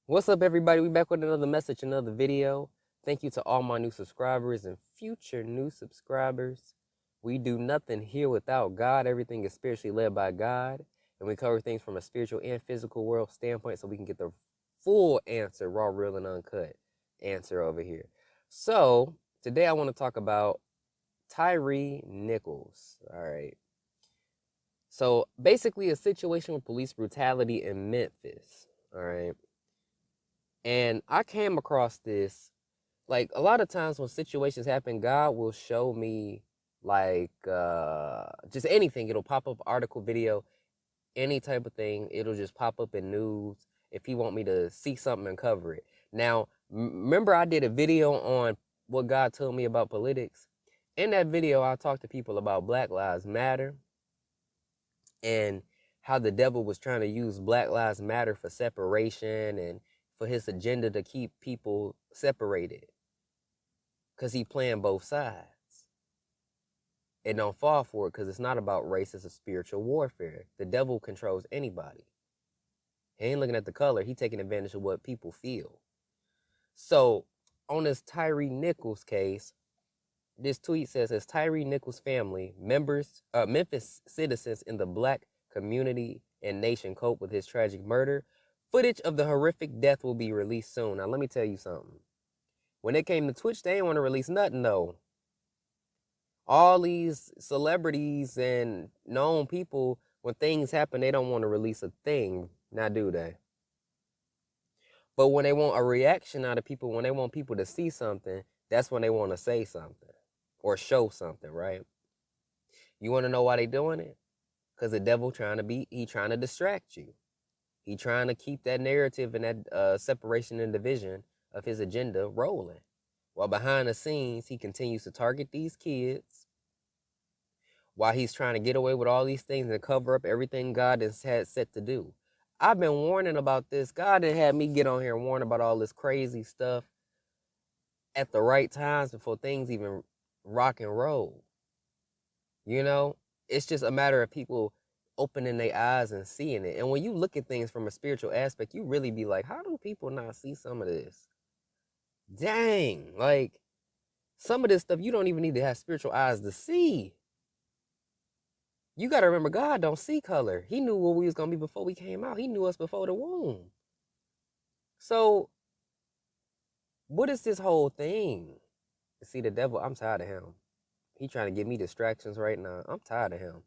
What's up, everybody? We back with another message, another video. Thank you to all my new subscribers and future new subscribers. We do nothing here without God. Everything is spiritually led by God, and we cover things from a spiritual and physical world standpoint so we can get the full answer, raw, real, and uncut answer over here. So today I want to talk about Tyre Nichols. All right. So basically a situation with police brutality in Memphis. All right. And I came across this, like a lot of times when situations happen, God will show me like just anything. It'll pop up article, video, any type of thing. It'll just pop up in news if he want me to see something and cover it. Now, remember I did a video on what God told me about politics? In that video, I talked to people about Black Lives Matter and how the devil was trying to use Black Lives Matter for separation and for his agenda to keep people separated, because he playing both sides. And don't fall for it, because it's not about race, it's a spiritual warfare. The devil controls anybody. He ain't looking at the color, he taking advantage of what people feel. So on this Tyre Nichols case, this tweet says, as Tyre Nichols' family members, Memphis citizens in the Black community and nation cope with his tragic murder, footage of the horrific death will be released soon. Now, let me tell you something. When it came to Twitch, they didn't want to release nothing, though. All these celebrities and known people, when things happen, they don't want to release a thing. Now, do they? But when they want a reaction out of people, when they want people to see something, that's when they want to say something or show something, right? You want to know why they doing it? Because the devil trying to distract you. He trying to keep that narrative and that separation and division of his agenda rolling. While behind the scenes, he continues to target these kids while he's trying to get away with all these things and cover up everything God has had set to do. I've been warning about this. God had had me get on here and warn about all this crazy stuff at the right times before things even rock and roll. You know, it's just a matter of people opening their eyes and seeing it. And when you look at things from a spiritual aspect, you really be like, how do people not see some of this? Dang, like some of this stuff you don't even need to have spiritual eyes to see. You got to remember, God don't see color. He knew what we was going to be before we came out. He knew us before the womb. So what is this whole thing? See, the devil, I'm tired of him. He trying to give me distractions right now. I'm tired of him.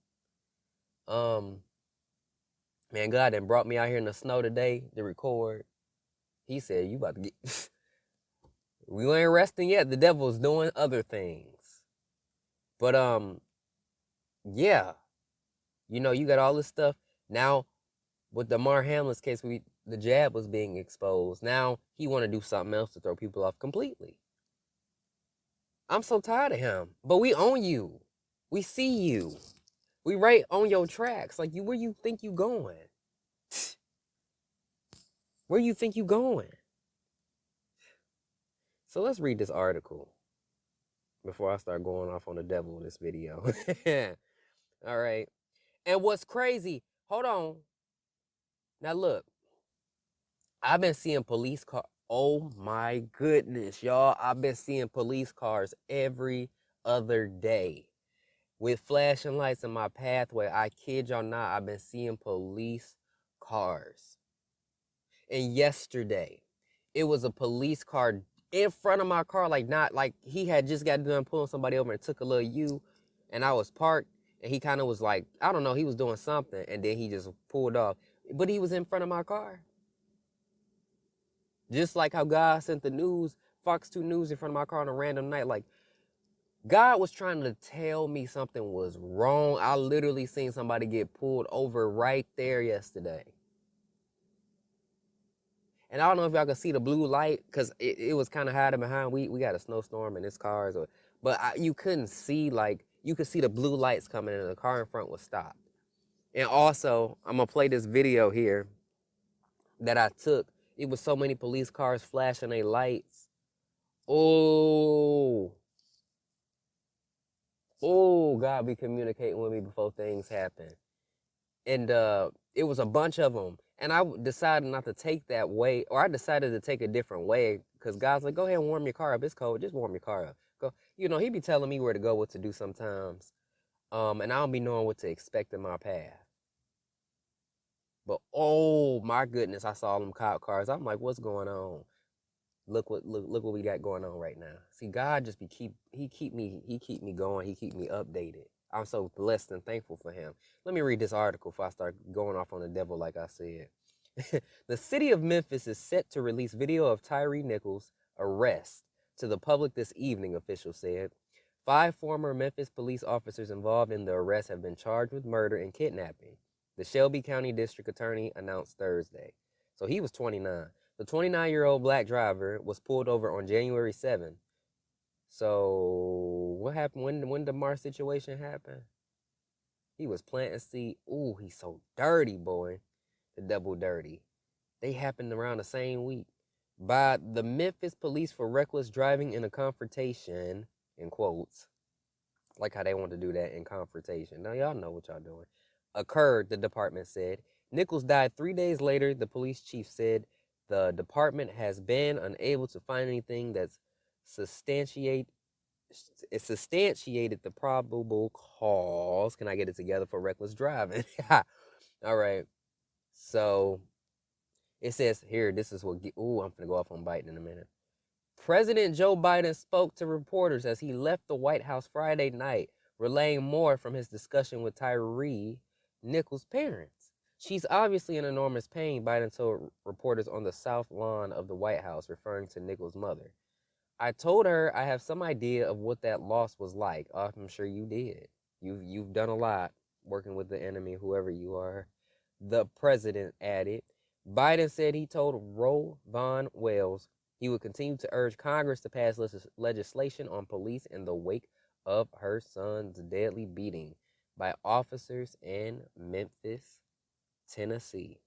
Man, God done brought me out here in the snow today to record. He said, you about to get... We ain't resting yet. The devil's doing other things. But, yeah. You know, you got all this stuff. Now, with the Mar Hamlin's case, the jab was being exposed. Now, he want to do something else to throw people off completely. I'm so tired of him. But we own you. We see you. We right on your tracks. Like, where you think you going? Where you think you going? So let's read this article before I start going off on the devil in this video. All right. And what's crazy, hold on. Now look, I've been seeing police cars. Oh my goodness, y'all. I've been seeing police cars every other day with flashing lights in my pathway. I kid y'all not, I've been seeing police cars. And yesterday, it was a police car in front of my car, like not like he had just got done pulling somebody over and took a little U, and I was parked, and he kind of was like, I don't know, he was doing something, and then he just pulled off. But he was in front of my car. Just like how God sent the news, Fox 2 News in front of my car on a random night. Like, God was trying to tell me something was wrong. I literally seen somebody get pulled over right there yesterday. And I don't know if y'all can see the blue light, because it was kind of hiding behind. We got a snowstorm in this car. But you couldn't see, like, you could see the blue lights coming in, and the car in front was stopped. And also, I'm going to play this video here that I took. It was so many police cars flashing their lights. Oh, God be communicating with me before things happen. And it was a bunch of them. And I decided not to take that way, or I decided to take a different way because God's like, go ahead and warm your car up. It's cold. Just warm your car up. Go. You know, he be telling me where to go, what to do sometimes. And I don't be knowing what to expect in my path. But oh my goodness, I saw them cop cars. I'm like, what's going on? Look what we got going on right now. See, God just keep me going. He keep me updated. I'm so blessed and thankful for him. Let me read this article before I start going off on the devil like I said. The city of Memphis is set to release video of Tyre Nichols' arrest to the public this evening, officials said. 5 former Memphis police officers involved in the arrest have been charged with murder and kidnapping, the Shelby County District Attorney announced Thursday. So he was 29. The 29-year-old black driver was pulled over on January 7th. So what happened when the Mars situation happened? He was planting seed. Ooh, he's so dirty, boy. The double dirty. They happened around the same week by the Memphis police for reckless driving in a confrontation, in quotes, like how they want to do that in confrontation. Now y'all know what y'all doing. Occurred, the department said. Nichols died 3 days later, the police chief said. The department has been unable to find anything that's substantiated the probable cause. Can I get it together for reckless driving? All right. So it says here, this is what, ooh, I'm going to go off on Biden in a minute. President Joe Biden spoke to reporters as he left the White House Friday night, relaying more from his discussion with Tyre Nichols' parents. She's obviously in enormous pain, Biden told reporters on the south lawn of the White House, referring to Nichols' mother. I told her I have some idea of what that loss was like. Oh, I'm sure you did. You've done a lot working with the enemy, whoever you are. The president added. Biden said he told Roe Von Wales he would continue to urge Congress to pass legislation on police in the wake of her son's deadly beating by officers in Memphis, Tennessee.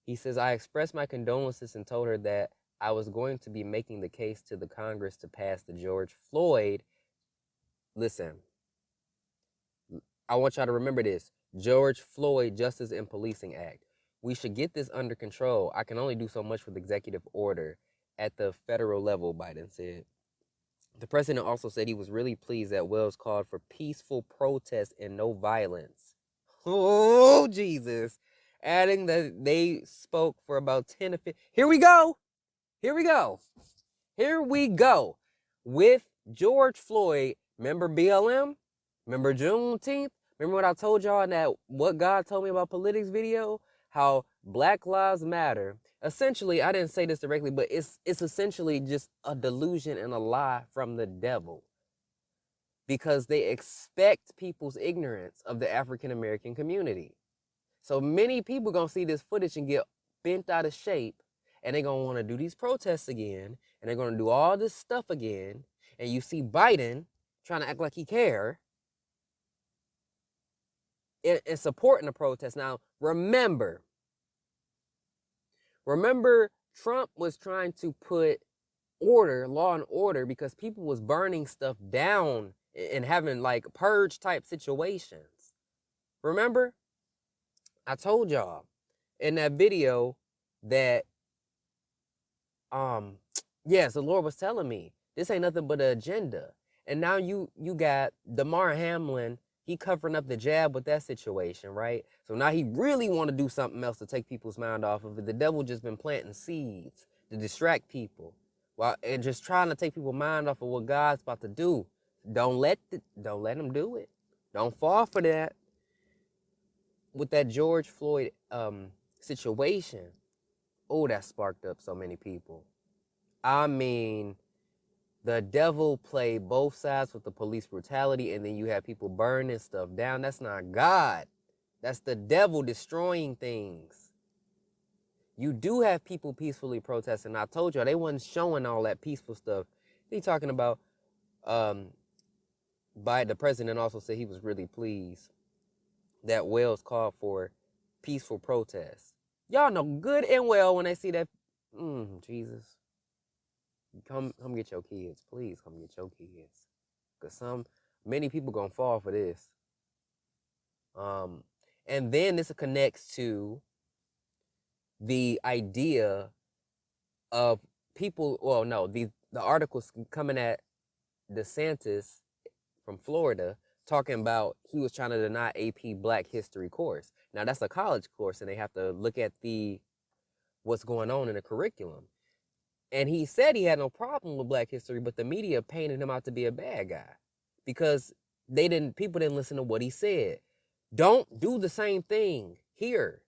He says, I expressed my condolences and told her that I was going to be making the case to the Congress to pass the George Floyd. Listen, I want y'all to remember this. George Floyd Justice and Policing Act. We should get this under control. I can only do so much with executive order at the federal level, Biden said. The president also said he was really pleased that Wells called for peaceful protest and no violence. Oh, Jesus. Adding that they spoke for about 10 to 15. Here we go. With George Floyd. Remember BLM? Remember Juneteenth? Remember what I told y'all in that What God Told Me About Politics video? How Black Lives Matter. Essentially, I didn't say this directly, but it's essentially just a delusion and a lie from the devil. Because they expect people's ignorance of the African American community. So many people gonna see this footage and get bent out of shape, and they're gonna want to do these protests again, and they're gonna do all this stuff again. And you see Biden trying to act like he cares and supporting the protest. Now, remember, Trump was trying to put law and order, because people was burning stuff down and having like purge type situations. Remember? I told y'all in that video that, yes, the Lord was telling me this ain't nothing but an agenda. And now you got Damar Hamlin, he covering up the jab with that situation, right? So now he really want to do something else to take people's mind off of it. The devil just been planting seeds to distract people, and just trying to take people's mind off of what God's about to do. Don't let him do it. Don't fall for that. With that George Floyd situation, oh, that sparked up so many people. I mean, the devil played both sides with the police brutality, and then you have people burning stuff down. That's not God. That's the devil destroying things. You do have people peacefully protesting. I told y'all, they wasn't showing all that peaceful stuff. He talking about, the president also said he was really pleased that Wells called for peaceful protests. Y'all know good and well when they see that, Jesus. Come get your kids. Please come get your kids. Because many people gonna fall for this. And then this connects to the idea of people, well, no, the articles coming at DeSantis from Florida talking about he was trying to deny AP Black History course. Now that's a college course, and they have to look at the what's going on in the curriculum. And he said he had no problem with Black history, but the media painted him out to be a bad guy because people didn't listen to what he said. Don't do the same thing here.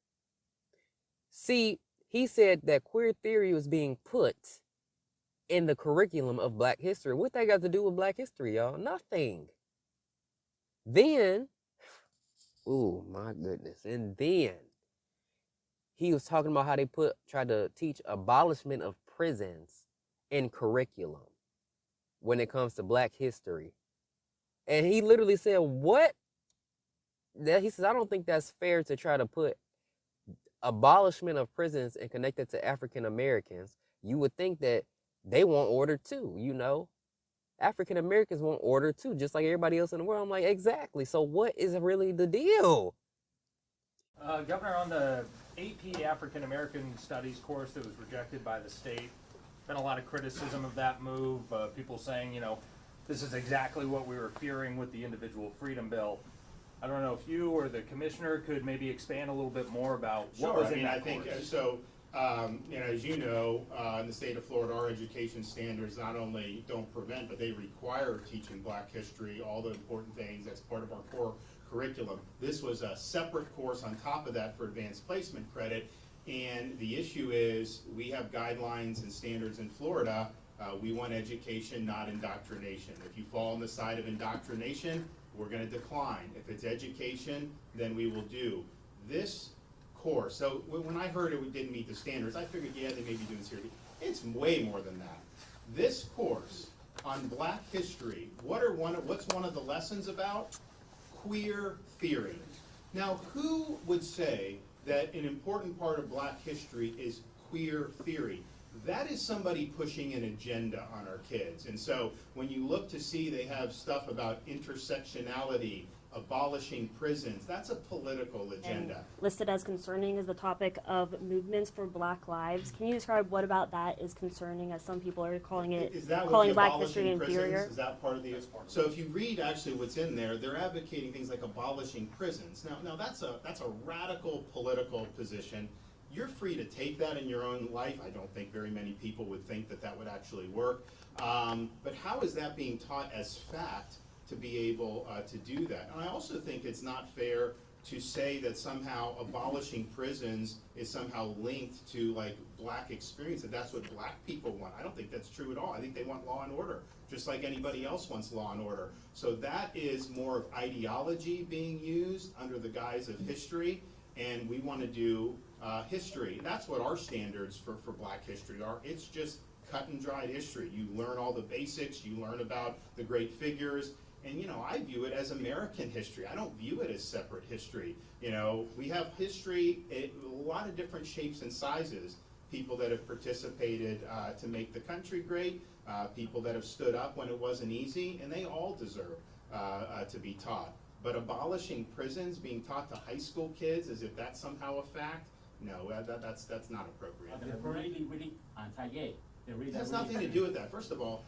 See, he said that queer theory was being put in the curriculum of Black history. What that got to do with Black history, y'all? Nothing. Then, oh my goodness. And then he was talking about how they tried to teach abolishment of prisons in curriculum when it comes to Black history. And he literally said, what? He says, I don't think that's fair to try to put abolishment of prisons and connect it to African Americans. You would think that they want order too, you know? African Americans want order too, just like everybody else in the world. I'm like, exactly. So what is really the deal? Governor, on the AP African American Studies course that was rejected by the state, been a lot of criticism of that move. People saying, this is exactly what we were fearing with the individual freedom bill. I don't know if you or the commissioner could maybe expand a little bit more about what was in that course. So. As you know, in the state of Florida, our education standards not only don't prevent, but they require teaching Black history, all the important things. That's part of our core curriculum. This was a separate course on top of that for advanced placement credit. And the issue is we have guidelines and standards in Florida. We want education, not indoctrination. If you fall on the side of indoctrination, we're going to decline. If it's education, then we will do. This course. So when I heard it didn't meet the standards, I figured, yeah, they may be doing serious. It's way more than that. This course on Black history, what's one of the lessons about? Queer theory. Now, who would say that an important part of Black history is queer theory? That is somebody pushing an agenda on our kids. And so when you look to see they have stuff about intersectionality, abolishing prisons, that's a political agenda. And listed as concerning is the topic of movements for Black lives. Can you describe what about that is concerning, as some people are calling it, calling Black history inferior? Is that part of the? So if you read actually what's in there, they're advocating things like abolishing prisons. Now that's a radical political position. You're free to take that in your own life. I don't think very many people would think that would actually work. But how is that being taught as fact to be able to do that? And I also think it's not fair to say that somehow abolishing prisons is somehow linked to like Black experience, that that's what Black people want. I don't think that's true at all. I think they want law and order, just like anybody else wants law and order. So that is more of ideology being used under the guise of history, and we want to do history. That's what our standards for Black history are. It's just cut and dried history. You learn all the basics, you learn about the great figures, and I view it as American history. I don't view it as separate history. We have history in a lot of different shapes and sizes. People that have participated to make the country great, people that have stood up when it wasn't easy, and they all deserve to be taught. But abolishing prisons, being taught to high school kids as if that's somehow a fact, no, that's not appropriate. They're really anti-gay. It has nothing to do with that. First of all,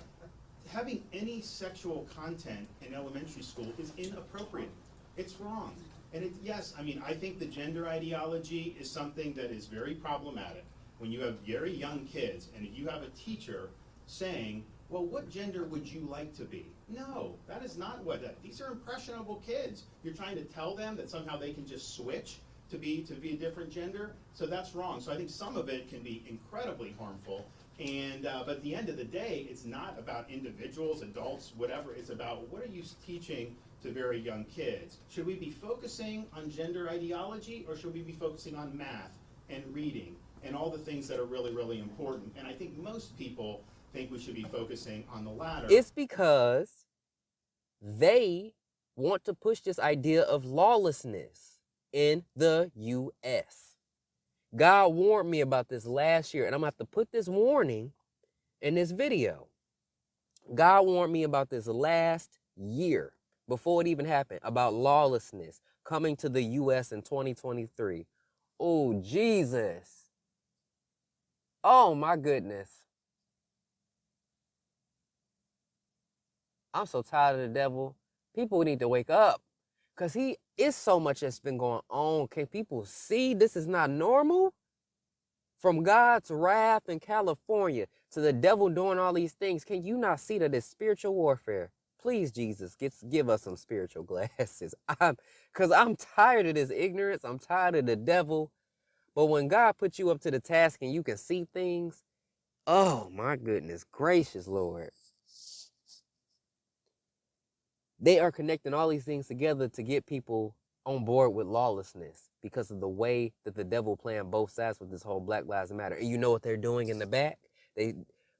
having any sexual content in elementary school is inappropriate. It's wrong. And yes, I think the gender ideology is something that is very problematic. When you have very young kids, and if you have a teacher saying, well, what gender would you like to be? No, that is not these are impressionable kids. You're trying to tell them that somehow they can just switch to be a different gender. So that's wrong. So I think some of it can be incredibly harmful. And but at the end of the day, it's not about individuals, adults, whatever. It's about what are you teaching to very young kids? Should we be focusing on gender ideology, or should we be focusing on math and reading and all the things that are really, really important? And I think most people think we should be focusing on the latter. It's because they want to push this idea of lawlessness in the U.S. God warned me about this last year, and I'm going to have to put this warning in this video. God warned me about this last year, before it even happened, about lawlessness coming to the U.S. in 2023. Oh, Jesus. Oh my goodness. I'm so tired of the devil. People need to wake up. Because he is so much that's been going on. Can people see this is not normal? From God's wrath in California to the devil doing all these things, can you not see that it's spiritual warfare? Please, Jesus, give us some spiritual glasses. Because I'm tired of this ignorance. I'm tired of the devil. But when God puts you up to the task and you can see things, oh my goodness gracious, Lord. They are connecting all these things together to get people on board with lawlessness because of the way that the devil playing both sides with this whole Black Lives Matter. And you know what they're doing in the back?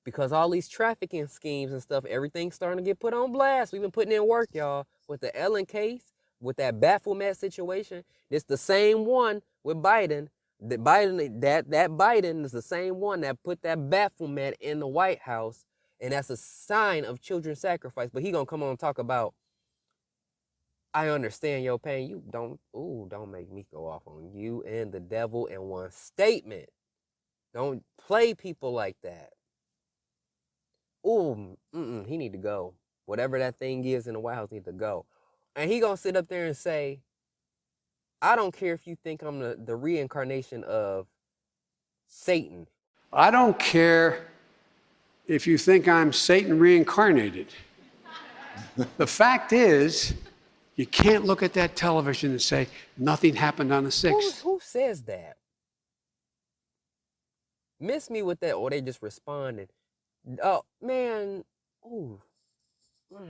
Because all these trafficking schemes and stuff, everything's starting to get put on blast. We've been putting in work, y'all, with the Ellen case, with that Baphomet situation. It's the same one with Biden. That Biden is the same one that put that Baphomet in the White House, and that's a sign of children's sacrifice. But he gonna come on and talk about, I understand your pain. You don't make me go off on you and the devil in one statement. Don't play people like that. He need to go. Whatever that thing is in the White House need to go. And he gonna sit up there and say, I don't care if you think I'm the reincarnation of Satan. I don't care if you think I'm Satan reincarnated. The fact is, you can't look at that television and say, nothing happened on the 6th. Who says that? Miss me with that, or they just responded. Oh, man. Ooh. Let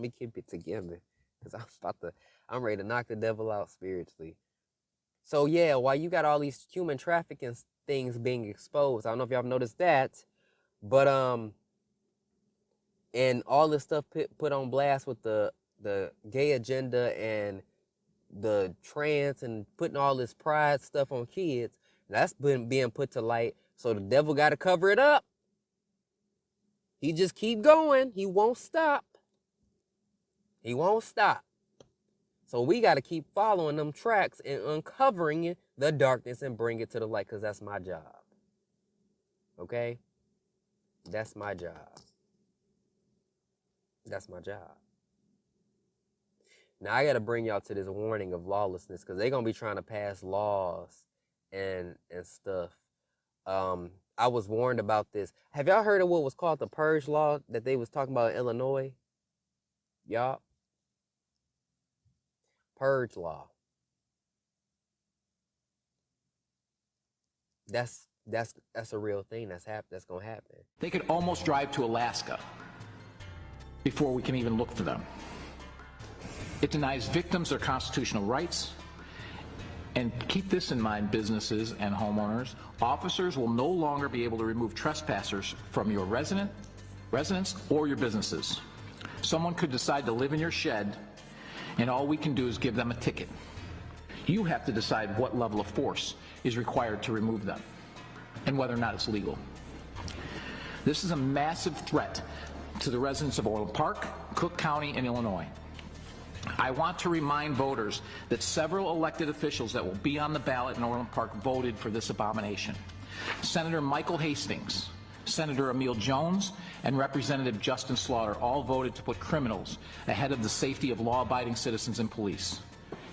me keep it together. Because I'm ready to knock the devil out spiritually. So yeah, while you got all these human trafficking things being exposed, I don't know if y'all noticed that, but and all this stuff put on blast with the gay agenda and the trans and putting all this pride stuff on kids, that's been being put to light. So the devil got to cover it up. He just keep going. He won't stop. He won't stop. So we got to keep following them tracks and uncovering the darkness and bring it to the light, because that's my job. Okay? That's my job. That's my job. Now I got to bring y'all to this warning of lawlessness, because they're going to be trying to pass laws and stuff. I was warned about this. Have y'all heard of what was called the Purge Law that they was talking about in Illinois? Y'all? Purge Law. That's a real thing that's going to happen. They could almost drive to Alaska before we can even look for them. It denies victims their constitutional rights. And keep this in mind, businesses and homeowners. Officers will no longer be able to remove trespassers from your residence or your businesses. Someone could decide to live in your shed, and all we can do is give them a ticket. You have to decide what level of force is required to remove them and whether or not it's legal. This is a massive threat to the residents of Orland Park, Cook County, and Illinois. I want to remind voters that several elected officials that will be on the ballot in Orland Park voted for this abomination. Senator Michael Hastings, Senator Emil Jones, and Representative Justin Slaughter all voted to put criminals ahead of the safety of law-abiding citizens and police.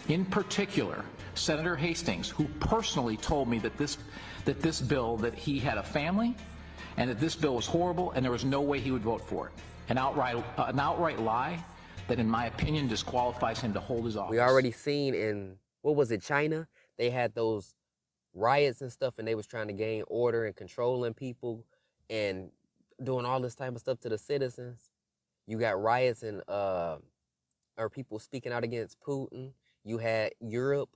In particular, Senator Hastings, who personally told me that that he had a family and that this bill was horrible and there was no way he would vote for it. An outright lie that, in my opinion, disqualifies him to hold his office. We already seen in, what was it, China? They had those riots and stuff, and they was trying to gain order and controlling people and doing all this type of stuff to the citizens. You got riots and or people speaking out against Putin. You had Europe.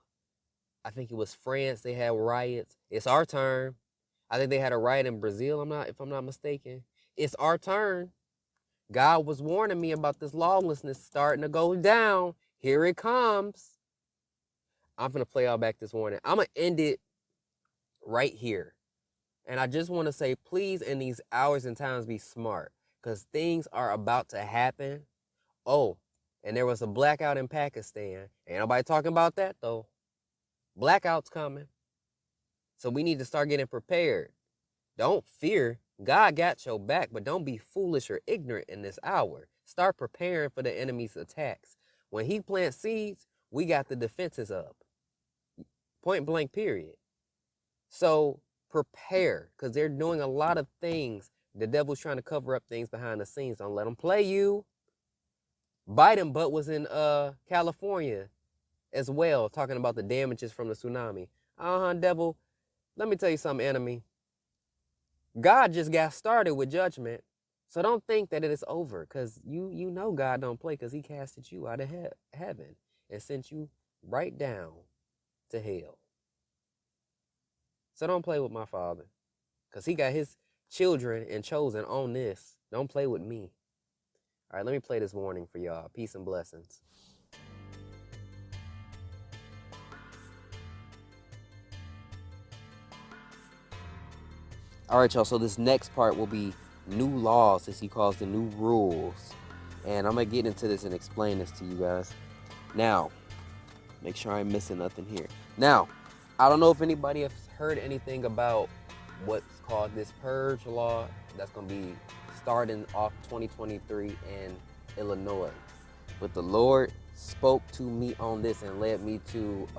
I think it was France. They had riots. It's our turn. I think they had a riot in Brazil. If I'm not mistaken. It's our turn. God was warning me about this lawlessness starting to go down. Here it comes. I'm going to play y'all back this warning. I'm going to end it right here. And I just want to say, please, in these hours and times, be smart, because things are about to happen. Oh, and there was a blackout in Pakistan. Ain't nobody talking about that, though. Blackout's coming. So we need to start getting prepared. Don't fear. God got your back, but don't be foolish or ignorant in this hour. Start preparing for the enemy's attacks. When he plants seeds, we got the defenses up. Point blank, period. So prepare, because they're doing a lot of things. The devil's trying to cover up things behind the scenes. Don't let them play you. Biden butt was in California as well, talking about the damages from the tsunami. Devil. Let me tell you something, enemy. God just got started with judgment. So don't think that it is over, because you know God don't play, because he casted you out of heaven and sent you right down to hell. So don't play with my Father, because he got his children and chosen on this. Don't play with me. All right, let me play this warning for y'all. Peace and blessings. All right, y'all, so this next part will be new laws, as he calls the new rules. And I'm going to get into this and explain this to you guys. Now, make sure I'm missing nothing here. Now, I don't know if anybody has heard anything about what's called this purge law that's going to be starting off 2023 in Illinois. But the Lord spoke to me on this and led me to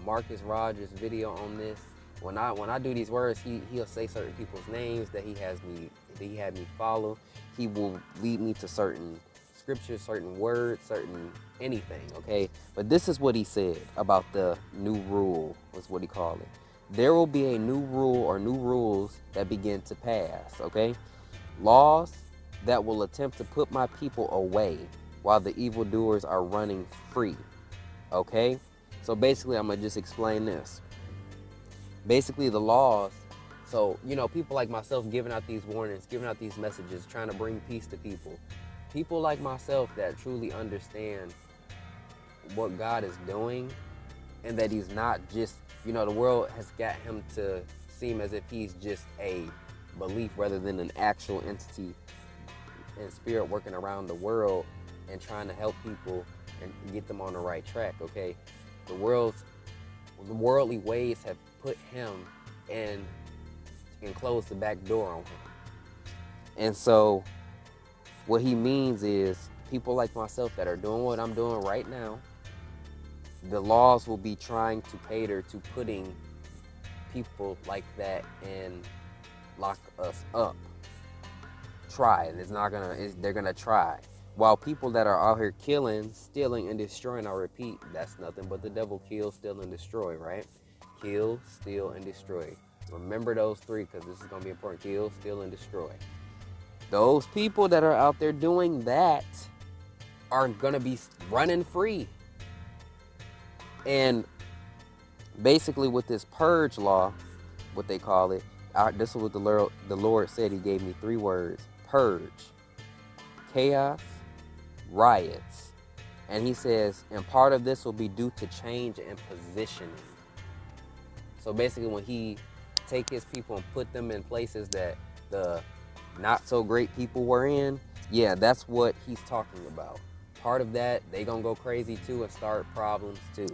Marcus Rogers' video on this. When I do these words, he'll say certain people's names that he had me follow. He will lead me to certain scriptures, certain words, certain anything, okay? But this is what he said about the new rule, was what he called it. There will be a new rule or new rules that begin to pass, okay? Laws that will attempt to put my people away while the evildoers are running free, okay? So basically, I'm gonna just explain this. Basically, the laws, so, people like myself giving out these warnings, giving out these messages, trying to bring peace to people. People like myself that truly understand what God is doing, and that he's not just, the world has got him to seem as if he's just a belief rather than an actual entity and spirit working around the world and trying to help people and get them on the right track, okay? The worldly ways have put him and closed the back door on him. And so what he means is people like myself that are doing what I'm doing right now, the laws will be trying to cater to putting people like that and lock us up. They're gonna try. While people that are out here killing, stealing, and destroying, I repeat, that's nothing but the devil. Kill, steal, and destroy, right? Kill, steal, and destroy. Remember those three, because this is going to be important. Kill, steal, and destroy. Those people that are out there doing that are going to be running free. And basically with this purge law, what they call it, this is what the Lord said. He gave me 3 words. Purge, chaos, riots. And he says, and part of this will be due to change in positioning. So basically when he take his people and put them in places that the not so great people were in, yeah, that's what he's talking about. Part of that, they gonna go crazy too and start problems too.